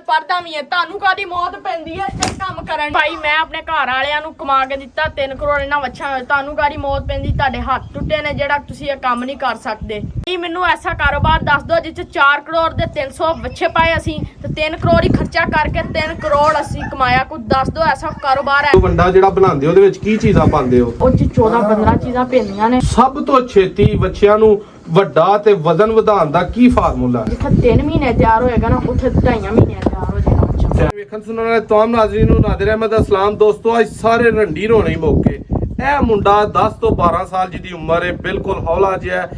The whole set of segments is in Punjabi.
ਪੜਦਾ ਵੀ ਹੈ, ਤੁਹਾਨੂੰ ਕਾਦੀ ਮੌਤ ਪੈਂਦੀ ਹੈ ਇਸ ਕੰਮ ਕਰਨ। ਭਾਈ ਮੈਂ ਆਪਣੇ ਘਰ ਵਾਲਿਆਂ ਨੂੰ ਕਮਾ ਕੇ ਦਿੱਤਾ 3 ਕਰੋੜ ਇਹਨਾਂ ਵੱਛਾਂ, ਤੁਹਾਨੂੰ ਕਾਦੀ ਮੌਤ ਪੈਂਦੀ? ਤੁਹਾਡੇ ਹੱਥ ਟੁੱਟੇ ਨੇ ਜਿਹੜਾ ਤੁਸੀਂ ਇਹ ਕੰਮ ਨਹੀਂ ਕਰ ਸਕਦੇ। ਕੀ ਮੈਨੂੰ ਐਸਾ ਕਾਰੋਬਾਰ ਦੱਸ ਦਿਓ ਜਿੱਥੇ 4 ਕਰੋੜ ਦੇ 300 ਵੱਛੇ ਪਾਏ ਅਸੀਂ ਤੇ 3 ਕਰੋੜ ਹੀ ਖਰਚਾ ਕਰਕੇ 3 ਕਰੋੜ ਅਸੀਂ ਕਮਾਇਆ। ਕੋਈ ਦੱਸ ਦਿਓ ਐਸਾ ਕਾਰੋਬਾਰ ਹੈ। ਵੰਡਾ ਜਿਹੜਾ ਬਣਾਉਂਦੇ ਉਹਦੇ ਵਿੱਚ ਕੀ ਚੀਜ਼ਾਂ ਪਾਉਂਦੇ ਹੋ? ਉਹ 'ਚ 14-15 ਚੀਜ਼ਾਂ ਪੈਂਦੀਆਂ ਨੇ। ਸਭ ਤੋਂ ਛੇਤੀ ਬੱਚਿਆਂ ਨੂੰ ਵੱਡਾ ਤੇ ਵਜ਼ਨ ਵਧਾਉਣ ਦਾ ਕੀ ਫਾਰਮੂਲਾ ਹੈ? ਜਿੱਥੇ 3 ਮਹੀਨੇ ਤਿਆਰ ਹੋਏਗਾ ਨਾ ਉੱਥੇ 2.5 ਮਹੀਨੇ ਤਿਆਰ ਹੋ ਜਾਏਗਾ ਬੱਚਾ। ਵੇਖਣ ਸੁਣਨ ਵਾਲੇ तमाम ਨਾਜ਼ਰੀਨ ਨੂੰ ਨਾਦਰ ਅਹਿਮਦ ਦਾ ਸਲਾਮ। ਦੋਸਤੋ ਅੱਜ ਸਾਰੇ ਰੰਡੀ ਰੋਣੇ ਮੌਕੇ ਇਹ ਮੁੰਡਾ 10 ਤੋਂ 12 ਸਾਲ ਜਿਹਦੀ ਉਮਰ ਹੈ, ਬਿਲਕੁਲ ਹੌਲਾ ਜਿਹਾ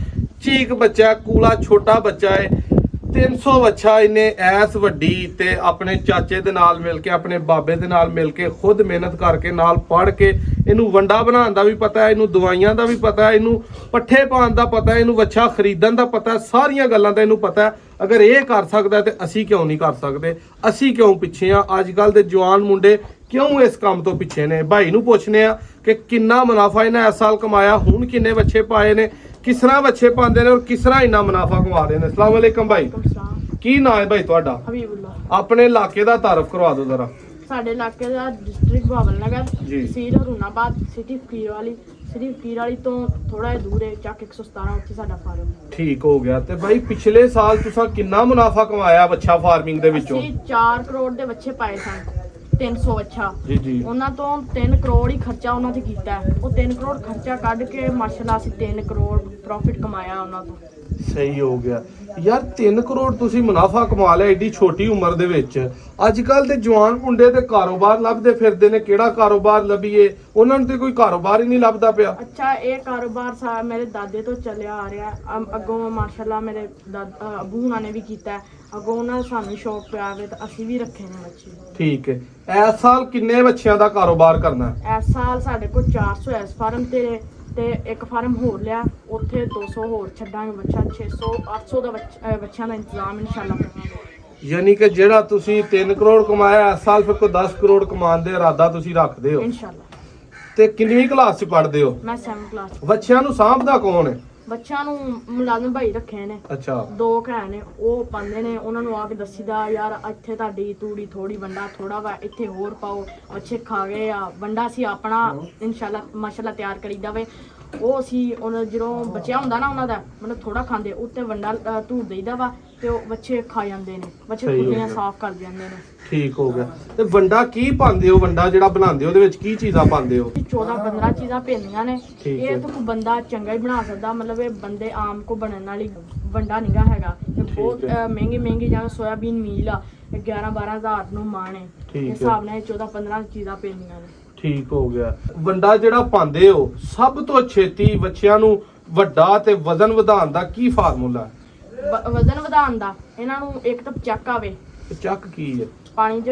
ਚੀਕ ਬੱਚਾ, ਕੂਲਾ ਛੋਟਾ ਬੱਚਾ ਹੈ। 300 ਵੱਛਾ ਇਹਨੇ ਐਸ ਵੱਡੀ ਤੇ ਆਪਣੇ ਚਾਚੇ ਦੇ ਨਾਲ ਮਿਲ ਕੇ, ਆਪਣੇ ਬਾਬੇ ਦੇ ਨਾਲ ਮਿਲ ਕੇ, ਖੁਦ ਮਿਹਨਤ ਕਰਕੇ ਨਾਲ ਪੜ੍ਹ ਕੇ ਇਹਨੂੰ ਵੰਡਾ ਬਣਾਉਣ ਦਾ ਵੀ ਪਤਾ ਹੈ, ਇਹਨੂੰ ਦਵਾਈਆਂ ਦਾ ਵੀ ਪਤਾ ਹੈ, ਇਹਨੂੰ ਪੱਠੇ ਪਾਉਣ ਦਾ ਪਤਾ ਹੈ, ਇਹਨੂੰ ਵੱਛਾ ਖਰੀਦਣ ਦਾ ਪਤਾ ਹੈ, ਸਾਰੀਆਂ ਗੱਲਾਂ ਦਾ ਇਹਨੂੰ ਪਤਾ ਹੈ। ਅਗਰ ਇਹ ਕਰ ਸਕਦਾ ਤੇ ਅਸੀਂ ਕਿਉਂ ਨਹੀਂ ਕਰ ਸਕਦੇ? ਅਸੀਂ ਕਿਉਂ ਪਿੱਛੇ ਆ? ਅੱਜ ਕੱਲ ਦੇ ਜਵਾਨ ਮੁੰਡੇ ਕਿਉਂ ਇਸ ਕੰਮ ਤੋਂ ਪਿੱਛੇ ਨੇ? ਭਾਈ ਨੂੰ ਪੁੱਛਨੇ ਆ ਕਿ ਕਿੰਨਾ ਮੁਨਾਫਾ ਇਹਨੇ ਇਸ ਸਾਲ ਕਮਾਇਆ, ਹੁਣ ਕਿੰਨੇ ਵੱਛੇ ਪਾਏ ਨੇ, ਕਿਸ ਤਰ੍ਹਾਂ ਵੱਛੇ ਪਾਉਂਦੇ ਨੇ ਔਰ ਕਿਸ ਤਰ੍ਹਾਂ ਇੰਨਾ ਮੁਨਾਫਾ ਕਮਾ ਰਹੇ ਨੇ। अस्सलाम वालेकुम ਭਾਈ, ਕੀ ਨਾਮ ਹੈ ਭਾਈ ਤੁਹਾਡਾ? ਹਬੀਬੁੱਲਾ। ਆਪਣੇ ਇਲਾਕੇ ਦਾ ਤਾਰਫ ਕਰਵਾ ਦਿਓ ਜ਼ਰਾ। ਸਾਡੇ ਇਲਾਕੇ ਦਾ ਡਿਸਟ੍ਰਿਕਟ ਬਾਬਲਨਗਰ, ਜੀ। ਤਹਿਸੀਲ ਹਰੂਨਾਬਾਦ, ਸਿਟੀ ਫਕੀਰ ਵਾਲੀ ਤੋਂ ਥੋੜਾ ਜਿਹਾ ਦੂਰ ਹੈ, ਚੱਕ 117 ਉੱਥੇ ਸਾਡਾ ਫਾਰਮ। ਠੀਕ ਹੋ ਗਿਆ। ਤੇ ਭਾਈ ਪਿਛਲੇ ਸਾਲ ਤੁਸੀਂ ਕਿੰਨਾ ਮੁਨਾਫਾ ਕਮਾਇਆ ਵੱਛਾ ਫਾਰਮਿੰਗ ਦੇ ਵਿੱਚੋਂ? ਅਸੀਂ 4 ਕਰੋੜ ਦੇ ਵੱਛੇ ਪਾਏ ਸਨ, 300 ਵੱਛਾ। ਜੀ ਜੀ। ਉਹਨਾਂ ਤੋਂ 3 ਕਰੋੜ ਹੀ ਖਰਚਾ ਉਹਨਾਂ ਤੇ ਕੀਤਾ ਹੈ। ਉਹ 3 ਕਰੋੜ ਖਰਚਾ ਕੱਢ ਕੇ ਮਾਸ਼ਾਅੱਲਾ ਅਸੀਂ 3 ਕਰੋੜ ਪ੍ਰੋਫਿਟ ਕਮਾਇਆ ਉਹਨਾਂ ਤੋਂ। ਸਹੀ ਹੋ ਗਿਆ ਯਾਰ। 3 ਕਰੋੜ ਤੁਸੀਂ ਮੁਨਾਫਾ ਕਮਾ ਲਿਆ ਏਡੀ ਛੋਟੀ ਉਮਰ ਦੇ ਵਿੱਚ। ਅੱਜ ਕੱਲ ਦੇ ਜਵਾਨ ਮੁੰਡੇ ਤੇ ਕਾਰੋਬਾਰ ਲੱਭਦੇ ਫਿਰਦੇ ਨੇ, ਕਿਹੜਾ ਕਾਰੋਬਾਰ ਲੱਭੀਏ? ਉਹਨਾਂ ਨੂੰ ਤੇ ਕੋਈ ਕਾਰੋਬਾਰ ਹੀ ਨਹੀਂ ਲੱਭਦਾ ਪਿਆ। ਅੱਛਾ, ਇਹ ਕਾਰੋਬਾਰ ਮੇਰੇ ਦਾਦੇ ਤੋਂ ਚੱਲਿਆ ਆ ਰਿਹਾ। ਅੱਗੋਂ ਮਾਸ਼ਾਅੱਲਾ ਮੇਰੇ ਅਬੂ ਹੁਣਾਂ ਨੇ ਵੀ ਕੀਤਾ ਹੈ। ਅੱਗੋਂ ਉਹਨਾਂ ਦਾ ਸਾਨੂੰ ਸ਼ੌਕ ਪਿਆ ਵੇ ਤਾਂ ਅਸੀਂ ਵੀ ਰੱਖੇ ਨੇ ਬੱਚੇ। ਠੀਕ ਹੈ। ਇਸ ਸਾਲ ਕਿੰਨੇ ਬੱਚਿਆਂ ਦਾ ਕਾਰੋਬਾਰ ਕਰਨਾ? ਇਸ ਸਾਲ ਸਾਡੇ ਕੋਲ 400 ਇਸ ਫਾਰਮ ਤੇ ਇੱਕ ਫਾਰਮ ਹੋਰ ਲਿਆ, ਉੱਥੇ 200 ਹੋਰ ਛੱਡਾਂਗੇ ਬੱਚਾ। 600-800 ਦਾ ਬੱਚਿਆਂ ਦਾ ਇੰਤਜ਼ਾਮ ਇਨਸ਼ਾਅੱਲਾ ਕਰਾਂਗੇ। ਯਾਨੀ ਕਿ ਜਿਹੜਾ ਤੁਸੀਂ 3 ਕਰੋੜ ਕਮਾਇਆ ਇਸ ਸਾਲ ਫਿਰ ਕੋਈ 10 ਕਰੋੜ ਕਮਾਉਣ ਦੇ ਇਰਾਦਾ ਤੁਸੀਂ ਰੱਖਦੇ ਹੋ ਇਨਸ਼ਾਅੱਲਾ। ਤੇ ਕਿੰਨਵੀਂ ਕਲਾਸ 'ਚ ਪੜ੍ਹਦੇ ਹੋ? ਮੈਂ 7th ਕਲਾਸ। ਬੱਚਿਆਂ ਨੂੰ ਸਾਂਭਦਾ ਕੌਣ ਹੈ? ਬੱਚਿਆਂ ਨੂੰ ਮੁਲਾਜ਼ਮ ਭਾਈ ਰੱਖੇ ਨੇ। ਅੱਛਾ। 2 ਘਰ ਨੇ, ਉਹ ਪਾਉਂਦੇ ਨੇ। ਉਹਨਾਂ ਨੂੰ ਆ ਕੇ ਦੱਸੀਦਾ ਯਾਰ ਇੱਥੇ ਤੁਹਾਡੀ ਤੂੜੀ ਥੋੜੀ ਵੰਡਾ ਥੋੜਾ ਵਾ, ਇੱਥੇ ਹੋਰ ਪਾਓ। ਅੱਛੇ ਖਾ ਗਏ ਆ ਵੰਡਾ ਅਸੀਂ ਆਪਣਾ ਇਨਸ਼ਾਅੱਲਾ ਮਾਸ਼ਾਅੱਲਾ ਤਿਆਰ ਕਰੀਦਾ ਵੇ। ਉਹ ਅਸੀਂ ਉਹਨਾਂ ਜਦੋਂ ਬਚਿਆ ਹੁੰਦਾ ਨਾ ਉਹਨਾਂ ਦਾ ਮਤਲਬ ਥੋੜਾ ਖਾਂਦੇ, ਉੱਤੇ ਵੰਡਾ ਧੂੜ ਦੇਈਦਾ ਵਾ ਤੇ ਉਹ ਬੱਚੇ ਖਾ ਜਾਂਦੇ ਨੇ। ਬੱਚੇ ਖੁੱਲੀਆਂ ਸਾਫ਼ ਕਰ ਜਾਂਦੇ ਨੇ। ਠੀਕ ਹੋ ਗਿਆ। ਤੇ ਵੰਡਾ ਕੀ ਪਾਉਂਦੇ ਹੋ? ਵੰਡਾ ਜਿਹੜਾ ਬਣਾਉਂਦੇ ਹੋ ਉਹਦੇ ਵਿੱਚ ਕੀ ਚੀਜ਼ਾਂ ਪਾਉਂਦੇ ਹੋ? 14-15 ਚੀਜ਼ਾਂ ਪੈਂਦੀਆਂ ਨੇ। ਇਹ ਤਾਂ ਕੋਈ ਬੰਦਾ ਚੰਗਾ ਹੀ ਬਣਾ ਸਕਦਾ, ਮਤਲਬ ਇਹ ਬੰਦੇ ਆਮ ਕੋ ਬਣਨ ਵਾਲੀ ਵੰਡਾ ਨਿਗਾ ਹੈਗਾ। ਇਹ ਬਹੁਤ ਮਹਿੰਗੀ ਜਿਵੇਂ ਸੋਇਆਬੀਨ ਮੀਲ ਆ, 11-12 ਹਜ਼ਾਰ ਨੂੰ ਮਾਣੇ ਹਿਸਾਬ ਨਾਲ 14-15 ਚੀਜ਼ਾਂ ਪੈਂਦੀਆਂ ਨੇ। ਠੀਕ ਹੋ ਗਿਆ। ਵੰਡਾ ਜਿਹੜਾ ਪਾਉਂਦੇ ਹੋ ਸਭ ਤੋਂ ਛੇਤੀ ਬੱਚਿਆਂ ਨੂੰ ਵੱਡਾ ਤੇ ਵਜ਼ਨ ਵਧਾਉਣ ਦਾ ਕੀ ਫਾਰਮੂਲਾ ਹੈ? ਵਜ਼ਨ ਵਧਾਉਣ ਦਾ ਇਹਨਾਂ ਨੂੰ ਇੱਕ ਤਾਂ ਚੱਕ ਆਵੇ। ਚੱਕ ਕੀ ਹੈ? ਪਾਣੀ 'ਚ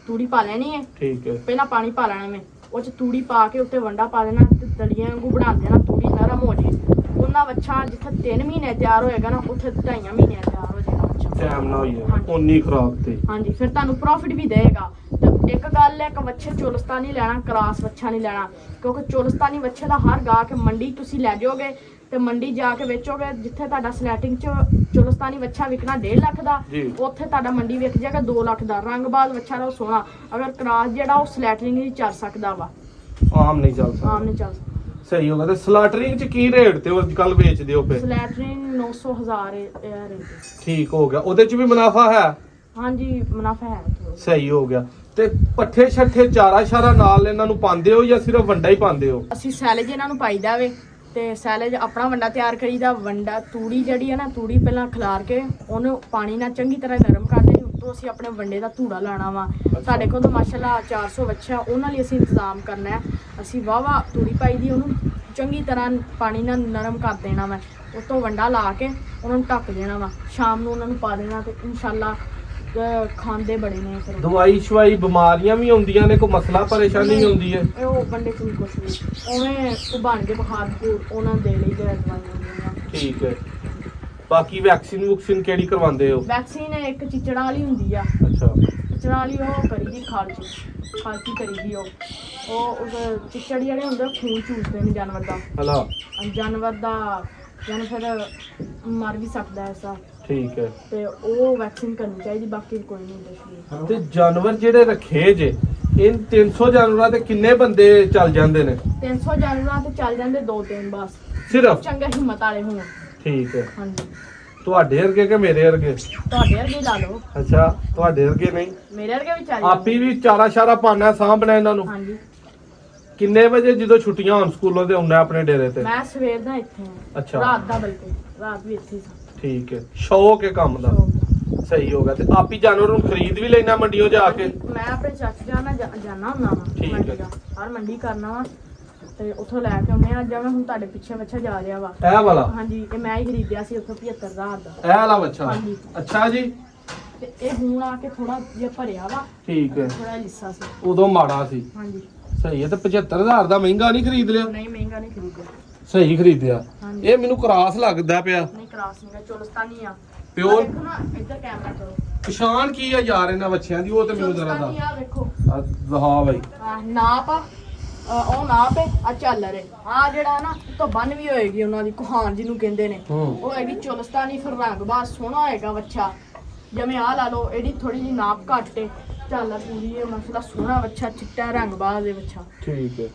ਤੂੜੀ ਪਾ ਲੈਣੀ ਹੈ। ਠੀਕ ਹੈ। ਪਹਿਲਾਂ ਪਾਣੀ ਪਾ ਲੈਣਾ ਮੈਂ, ਉਹ 'ਚ ਤੂੜੀ ਪਾ ਕੇ ਉੱਤੇ ਵੰਡਾ ਪਾ ਦੇਣਾ ਤੇ ਦਲੀਆਂ ਵਾਂਗੂ ਬਣਾ ਦੇਣਾ। ਤੂੜੀ ਨਰਮ ਹੋ ਜੇ। ਉਹਨਾਂ ਵੱਛਾ ਜਿੱਥੇ 3 ਮਹੀਨੇ ਤਿਆਰ ਹੋਏਗਾ ਨਾ ਉੱਥੇ 2.5 ਮਹੀਨੇ ਤਿਆਰ ਹੋ ਜਾਏਗਾ ਬੱਚਾ। ਟਾਈਮ ਨਾ ਹੋਈਏ ਉਨੀ ਖਰਾਬ ਤੇ। ਹਾਂਜੀ, ਫਿਰ ਤੁਹਾਨੂੰ ਪ੍ਰੋਫਿਟ ਵੀ ਦੇਗਾ। ਤੇ ਇੱਕ ਗੱਲ ਹੈ ਕਿ ਵੱਛੇ ਚੋਲਸਤਾਨੀ ਲੈਣਾ, ਕਰਾਸ ਵੱਛਾ ਨਹੀਂ ਲੈਣਾ, ਕਿਉਂਕਿ ਚੋਲਸਤਾਨੀ ਵੱਛੇ ਦਾ ਹਰ ਗਾ ਕੇ ਮੰਡੀ ਤੁਸੀਂ ਲੈ ਜਾਓਗੇ ਤੇ ਮੰਡੀ ਜਾ ਕੇ ਵੇਚੋਗੇ। ਜਿੱਥੇ ਤੁਹਾਡਾ ਸਲੈਟਿੰਗ 'ਚ ਚੋਲਸਤਾਨੀ ਵੱਛਾ ਵਿਕਣਾ 1.5 ਲੱਖ ਦਾ, ਉੱਥੇ ਤੁਹਾਡਾ ਮੰਡੀ ਵਿਕ ਜਾਏਗਾ 2 ਲੱਖ ਦਾ। ਰੰਗਬਾਜ਼ ਵੱਛਾ ਦਾ ਸੋਹਣਾ। ਅਗਰ ਕਰਾਸ ਜਿਹੜਾ ਉਹ ਸਲੈਟਰਿੰਗ ਨਹੀਂ ਚੱਲ ਸਕਦਾ ਵਾ, ਆਮ ਨਹੀਂ ਚੱਲ ਸਕਦਾ। ਸਹੀ ਹੋਗਾ। ਤੇ ਸਲੈਟਰਿੰਗ 'ਚ ਕੀ ਰੇਟ ਤੇ ਅੱਜ ਕੱਲ ਵੇਚਦੇ ਹੋ ਪਏ? ਸਲੈਟਰਿੰਗ 900,000 ਰੇਟ। ਠੀਕ ਹੋ ਗਿਆ। ਉਹਦੇ 'ਚ ਵੀ ਮੁਨਾਫਾ ਹੈ? ਹਾਂਜੀ, ਮੁਨਾਫਾ ਹੈ। ਸਹੀ ਹੋ ਗਿਆ। ਤੇ ਪੱਠੇ ਛੱਠੇ ਚਾਰਾ ਸ਼ਾਰਾ ਨਾਲ ਇਹਨਾਂ ਨੂੰ ਪਾਉਂਦੇ ਹੋ ਜਾਂ ਸਿਰਫ ਵੰਡਾ ਹੀ ਪਾਉਂਦੇ ਹੋ? ਅਸੀਂ ਸੈਲੇਜ ਇਹਨਾਂ ਨੂੰ ਪਾਈਦਾ ਵੇ ਤੇ ਸੈਲੇਜ ਆਪਣਾ ਵੰਡਾ ਤਿਆਰ ਕਰੀਦਾ। ਵੰਡਾ ਤੂੜੀ ਜਿਹੜੀ ਹੈ ਨਾ, ਤੂੜੀ ਪਹਿਲਾਂ ਖਿਲਾਰ ਕੇ ਉਹਨੂੰ ਪਾਣੀ ਨਾਲ ਚੰਗੀ ਤਰ੍ਹਾਂ ਨਰਮ ਕਰ ਦੇਣੀ। ਉੱਤੋਂ ਅਸੀਂ ਆਪਣੇ ਵੰਡੇ ਦਾ ਧੂੜਾ ਲਾਣਾ ਵਾ। ਸਾਡੇ ਕੋਲ ਤਾਂ ਮਾਸ਼ਾਅੱਲਾ 400 ਵੱਛਾ, ਉਹਨਾਂ ਲਈ ਅਸੀਂ ਇੰਤਜ਼ਾਮ ਕਰਨਾ ਹੈ। ਅਸੀਂ ਵਾਹਵਾ ਤੂੜੀ ਪਾਈ ਦੀ, ਉਹਨੂੰ ਚੰਗੀ ਤਰ੍ਹਾਂ ਪਾਣੀ ਨਾਲ ਨਰਮ ਕਰ ਦੇਣਾ ਵਾ। ਉੱਤੋਂ ਵੰਡਾ ਲਾ ਕੇ ਉਹਨਾਂ ਨੂੰ ਢੱਕ ਦੇਣਾ ਵਾ। ਸ਼ਾਮ ਨੂੰ ਉਹਨਾਂ ਨੂੰ ਪਾ ਦੇਣਾ ਤੇ ਇਨਸ਼ਾਅੱਲਾ ਖਾਂਦੇ ਬੜੇ ਨੇ। ਫਿਰ ਦਵਾਈ ਸ਼ਵਾਈ ਬਿਮਾਰੀਆਂ ਵੀ ਆਉਂਦੀਆਂ ਨੇ, ਕੋਈ ਮਸਲਾ ਪਰੇਸ਼ਾਨੀ ਹੁੰਦੀ ਹੈ? ਉਹ ਵੰਡੇ ਕੋਈ ਕੁਛ ਨਹੀਂ, ਉਵੇਂ ਉਹ ਬਣ ਕੇ ਬੁਖਾਰ ਉਹਨਾਂ ਦੇ ਲਈ ਤੇ ਦਵਾਈਆਂ। ਠੀਕ ਹੈ। ਬਾਕੀ ਵੈਕਸੀਨ ਕਿਹੜੀ ਕਰਵਾਉਂਦੇ ਹੋ? ਵੈਕਸੀਨ ਇੱਕ ਚਿਚੜਾਂ ਵਾਲੀ ਹੁੰਦੀ ਆ। ਅੱਛਾ। ਚਿਚੜਾਂ ਵਾਲੀ ਉਹ ਕਰੀਦੀ ਖਾਲਚੀ ਕਰੀਦੀ। ਉਹ ਚਿਚੜ ਜਿਹੜੇ ਹੁੰਦੇ ਖੂਨ ਚੂਸਦੇ ਨੇ ਜਾਨਵਰ ਦਾ। ਜਾਨਵਰ ਫਿਰ ਮਰ ਵੀ ਸਕਦਾ ਐਸਾ। ਠੀਕ ਹੈ। ਤੇ ਉਹ ਵੈਕਸੀਨ ਕਰਨੀ ਚਾਹੀਦੀ, ਬਾਕੀ ਕੋਈ ਨਹੀਂ ਦੱਸੀ। ਤੇ ਜਾਨਵਰ ਜਿਹੜੇ ਰੱਖੇ ਜੇ ਇਹ 300 ਜਾਨਵਰਾਂ ਤੇ ਕਿੰਨੇ ਬੰਦੇ ਚੱਲ ਜਾਂਦੇ ਨੇ? 300 ਜਾਨਵਰਾਂ ਤੇ ਚੱਲ ਜਾਂਦੇ 2-3 ਬਸ, ਸਿਰਫ? ਚੰਗੇ ਹਿੰਮਤ ਵਾਲੇ ਹੋਣ। ਠੀਕ ਹੈ। ਹਾਂਜੀ ਤੁਹਾਡੇ ਵਰਗੇ ਕਿ ਮੇਰੇ ਵਰਗੇ? ਤੁਹਾਡੇ ਵਰਗੇ ਲਾ ਲਓ। ਅੱਛਾ, ਤੁਹਾਡੇ ਵਰਗੇ ਨਹੀਂ, ਮੇਰੇ ਵਰਗੇ ਵੀ ਚੱਲ ਆਪੀ ਵੀ ਚਾਰਾ ਸ਼ਾਰਾ ਪਾਣਾ ਸਾਂਭਣਾ ਇਹਨਾਂ ਨੂੰ। ਹਾਂਜੀ ਕਿੰਨੇ ਵਜੇ ਜਦੋਂ ਛੁੱਟੀਆਂ ਹੋਣ ਸਕੂਲੋਂ ਤੇ ਆਉਣਾ ਆਪਣੇ ਡੇਰੇ ਤੇ? ਮੈਂ ਸਵੇਰ ਦਾ ਇੱਥੇ ਹਾਂ। ਅੱਛਾ। ਰਾਤ ਦਾ, ਬਲਕਿ ਰਾਤ ਵੀ ਇੱਥੇ ਹੀ ਸਾਂ। ਠੀਕ ਹੈ, ਸ਼ੌਕ ਹੈ ਕੰਮ ਦਾ। ਸਹੀ ਹੋ ਗਿਆ। ਤੇ ਆਪੀ ਜਾਨਵਰ ਨੂੰ ਖਰੀਦ ਵੀ ਲੈਣਾ ਮੰਡੀੋਂ ਜਾ ਕੇ? ਮੈਂ ਆਪਣੇ ਚਾਚੇ ਨਾਲ ਜਾਣਾ ਹੁੰਦਾ ਠੀਕ ਵਾ ਹੈ। ਮੰਡੀ ਦਾ, ਹਰ ਮੰਡੀ ਕਰਨਾ ਵਾ ਤੇ ਉੱਥੋਂ ਲੈ ਕੇ ਆਉਂਦੇ ਆ। ਜਿਵੇਂ ਹੁਣ ਤੁਹਾਡੇ ਪਿੱਛੇ ਬੱਚਾ ਜਾ ਰਿਹਾ ਵਾ, ਇਹ ਵਾਲਾ? ਹਾਂਜੀ, ਇਹ ਮੈਂ ਹੀ ਖਰੀਦਿਆ ਸੀ ਉੱਥੋਂ 75,000 ਦਾ। ਇਹ ਵਾਲਾ ਬੱਚਾ? ਹਾਂਜੀ। ਅੱਛਾ ਜੀ। ਤੇ ਇਹ ਹੁਣ ਆ ਕੇ ਥੋੜਾ ਜਿਹਾ ਭਰਿਆ ਵਾ, ਠੀਕ ਹੈ। ਥੋੜਾ ਲਿੱਸਾ ਸੀ। ਉਦੋਂ ਮਾੜਾ ਸੀ। ਹਾਂਜੀ। ਸਹੀ ਹੈ। ਤੇ 75,000 ਦਾ ਮਹਿੰਗਾ ਨਹੀਂ ਖਰੀਦ ਲਿਆ? ਨਹੀਂ, ਮਹਿੰਗਾ ਨਹੀਂ ਖਰੀਦਿਆ। ਸਹੀ ਖਰੀਦਿਆ। ਹਾਂਜੀ। ਇਹ ਮੈਨੂੰ ਕਰਾਸ ਲੱਗਦਾ ਪਿਆ। ਨਹੀਂ, ਕਰਾਸ ਨਹੀਂ, ਚੁਲਸਤਾਨੀ ਆ। ਪਿਓਰ? ਦੇਖੋ ਨਾ, ਇੱਧਰ ਕੈਮਰਾ ਕਰੋ। ਪਛਾਣ ਕੀ ਆ ਯਾਰ ਇਹਨਾਂ ਬੱਚਿਆਂ ਦੀ, ਉਹ ਤੇ ਮੈਨੂੰ ਜ਼ਰਾ ਚੁਲਸਤਾਨੀ ਆ ਵੇਖੋ। ਹਾਂ ਬਾਈ। ਨਾਪ ਆ, ਉਹ ਨਾਪ ਹੈ ਆ, ਝਾਲਰ ਹੈ ਆ, ਜਿਹੜਾ ਨਾ ਤੋਂ ਬੰਨ ਵੀ ਹੋਏਗੀ ਉਹਨਾਂ ਦੀ, ਕੁਹਾਨ ਜਿਹਨੂੰ ਕਹਿੰਦੇ ਨੇ, ਉਹ ਹੈਗੀ ਚੁਲਸਤਾਨੀ। ਫਿਰ ਰੰਗ ਬਾਤ ਸੋਹਣਾ ਹੋਏਗਾ ਬੱਚਾ, ਜਿਵੇਂ ਆ ਲਾ ਲਓ, ਇਹਦੀ ਥੋੜੀ ਜਿਹੀ ਨਾਪ ਘੱਟ ਹੈ, ਝਾਲਰ ਪੂਰੀ ਹੈ, ਮਸਲਾ ਸੋਹਣਾ ਬੱਚਾ, ਚਿੱਟਾ ਰੰਗ ਬਾਤ ਦੇ ਬੱਚਾ। ਠੀਕ ਹੈ।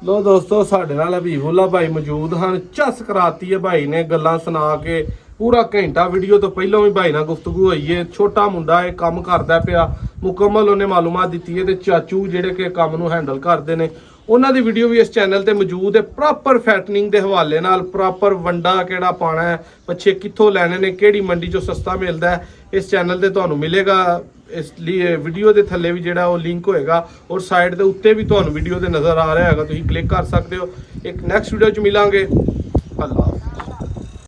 ਲੋ ਦੋਸਤੋ, ਸਾਡੇ ਨਾਲ ਹਬੀਬੁੱਲਾ ਭਾਈ ਮੌਜੂਦ ਹਨ। ਝੱਸ ਕਰਾਤੀ ਹੈ ਭਾਈ ਨੇ, ਗੱਲਾਂ ਸੁਣਾ ਕੇ। ਪੂਰਾ ਘੰਟਾ ਵੀਡੀਓ ਤੋਂ ਪਹਿਲਾਂ ਵੀ ਭਾਈ ਨਾਲ ਗੁਫ਼ਤਗੂ ਹੋਈ ਹੈ। ਛੋਟਾ ਮੁੰਡਾ ਹੈ, ਕੰਮ ਕਰਦਾ ਪਿਆ, ਮੁਕੰਮਲ ਉਹਨੇ ਮਾਲੂਮਾਤ ਦਿੱਤੀ ਹੈ। ਤੇ ਚਾਚੂ ਜਿਹੜੇ ਕਿ ਕੰਮ ਨੂੰ ਹੈਂਡਲ ਕਰਦੇ ਨੇ, ਉਹਨਾਂ ਦੀ ਵੀਡੀਓ ਵੀ ਇਸ ਚੈਨਲ ਤੇ ਮੌਜੂਦ ਹੈ, ਪ੍ਰੋਪਰ ਫੈਟਨਿੰਗ ਦੇ ਹਵਾਲੇ ਨਾਲ, ਪ੍ਰੋਪਰ ਵੰਡਾ ਕਿਹੜਾ ਪਾਣਾ ਹੈ, ਬੱਚੇ ਕਿੱਥੋਂ ਲੈਣੇ ਨੇ, ਕਿਹੜੀ ਮੰਡੀ ਚੋਂ ਸਸਤਾ ਮਿਲਦਾ ਹੈ, ਇਸ ਚੈਨਲ ਤੇ ਤੁਹਾਨੂੰ ਮਿਲੇਗਾ। ਇਸ ਲਈ ਵੀਡੀਓ ਦੇ ਥੱਲੇ ਵੀ ਜਿਹੜਾ ਉਹ ਲਿੰਕ ਹੋਏਗਾ, ਔਰ ਸਾਈਡ ਦੇ ਉੱਤੇ ਵੀ ਤੁਹਾਨੂੰ ਵੀਡੀਓ ਤੇ ਨਜ਼ਰ ਆ ਰਿਹਾ ਹੈਗਾ, ਤੁਸੀਂ ਕਲਿੱਕ ਕਰ ਸਕਦੇ ਹੋ। ਇੱਕ ਨੈਕਸਟ ਵੀਡੀਓ 'ਚ ਮਿਲਾਂਗੇ। ਅੱਲਾ।